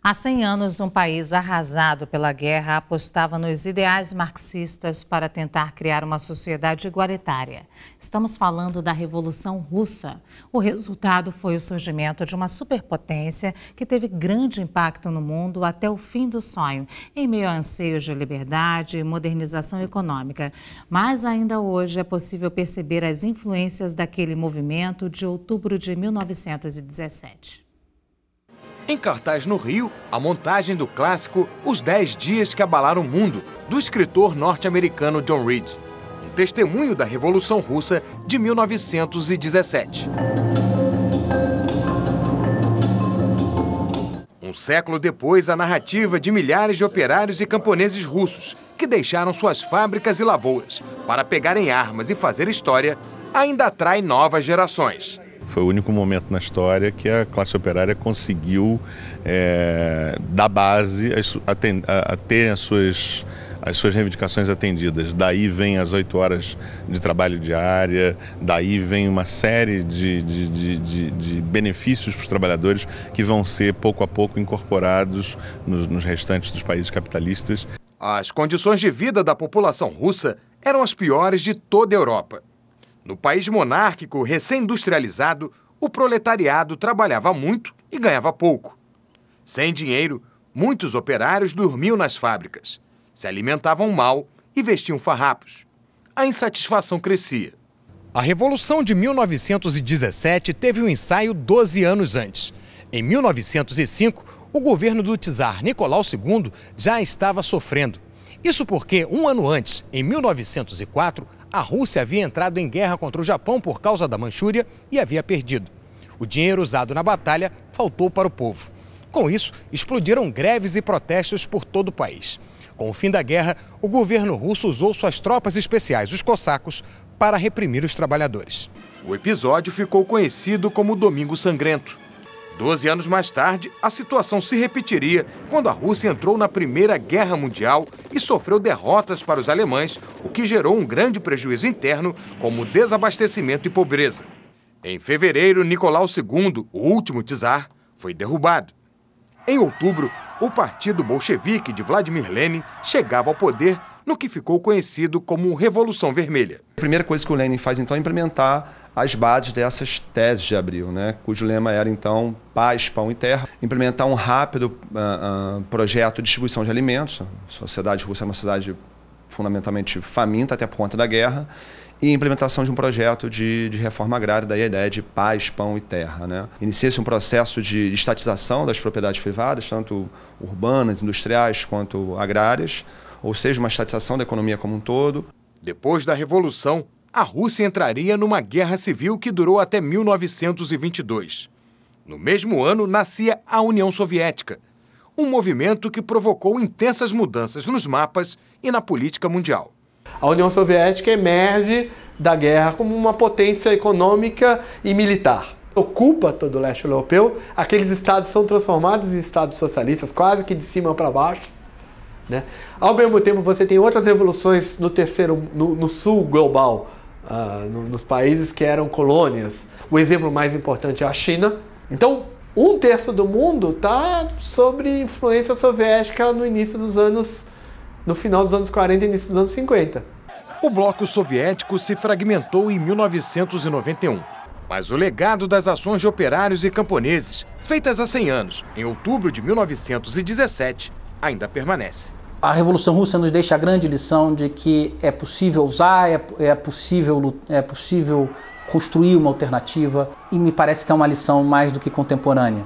Há 100 anos, um país arrasado pela guerra apostava nos ideais marxistas para tentar criar uma sociedade igualitária. Estamos falando da Revolução Russa. O resultado foi o surgimento de uma superpotência que teve grande impacto no mundo até o fim do sonho, em meio a anseios de liberdade e modernização econômica. Mas ainda hoje é possível perceber as influências daquele movimento de outubro de 1917. Em cartaz no Rio, a montagem do clássico Os 10 Dias que Abalaram o Mundo, do escritor norte-americano John Reed, um testemunho da Revolução Russa de 1917. Um século depois, a narrativa de milhares de operários e camponeses russos que deixaram suas fábricas e lavouras para pegarem armas e fazer história ainda atrai novas gerações. Foi o único momento na história que a classe operária conseguiu dar base a ter as suas reivindicações atendidas. Daí vem as 8 horas de trabalho diária, daí vem uma série de benefícios para os trabalhadores que vão ser pouco a pouco incorporados nos restantes dos países capitalistas. As condições de vida da população russa eram as piores de toda a Europa. No país monárquico recém-industrializado, o proletariado trabalhava muito e ganhava pouco. Sem dinheiro, muitos operários dormiam nas fábricas, se alimentavam mal e vestiam farrapos. A insatisfação crescia. A Revolução de 1917 teve um ensaio 12 anos antes. Em 1905, o governo do czar Nicolau II já estava sofrendo. Isso porque, um ano antes, em 1904, a Rússia havia entrado em guerra contra o Japão por causa da Manchúria e havia perdido. O dinheiro usado na batalha faltou para o povo. Com isso, explodiram greves e protestos por todo o país. Com o fim da guerra, o governo russo usou suas tropas especiais, os cossacos, para reprimir os trabalhadores. O episódio ficou conhecido como Domingo Sangrento. 12 anos mais tarde, a situação se repetiria quando a Rússia entrou na Primeira Guerra Mundial e sofreu derrotas para os alemães, o que gerou um grande prejuízo interno, como desabastecimento e pobreza. Em fevereiro, Nicolau II, o último czar, foi derrubado. Em outubro, o partido bolchevique de Vladimir Lenin chegava ao poder no que ficou conhecido como Revolução Vermelha. A primeira coisa que o Lenin faz, então, é implementar as bases dessas teses de abril, cujo lema era, então, paz, pão e terra. Implementar um rápido projeto de distribuição de alimentos. A sociedade russa é uma sociedade fundamentalmente faminta, até por conta da guerra, e implementação de um projeto de reforma agrária, daí a ideia de paz, pão e terra. Inicia-se um processo de estatização das propriedades privadas, tanto urbanas, industriais, quanto agrárias, ou seja, uma estatização da economia como um todo. Depois da Revolução, a Rússia entraria numa guerra civil que durou até 1922. No mesmo ano, nascia a União Soviética, um movimento que provocou intensas mudanças nos mapas e na política mundial. A União Soviética emerge da guerra como uma potência econômica e militar. Ocupa todo o leste europeu, aqueles estados são transformados em estados socialistas, quase que de cima para baixo. Ao mesmo tempo, você tem outras revoluções no sul global, nos países que eram colônias. O exemplo mais importante é a China. Então, 1/3 do mundo está sob influência soviética no final dos anos 40 e início dos anos 50. O bloco soviético se fragmentou em 1991. Mas o legado das ações de operários e camponeses, feitas há 100 anos, em outubro de 1917, ainda permanece. A Revolução Russa nos deixa a grande lição de que é possível usar, é possível construir uma alternativa, e me parece que é uma lição mais do que contemporânea.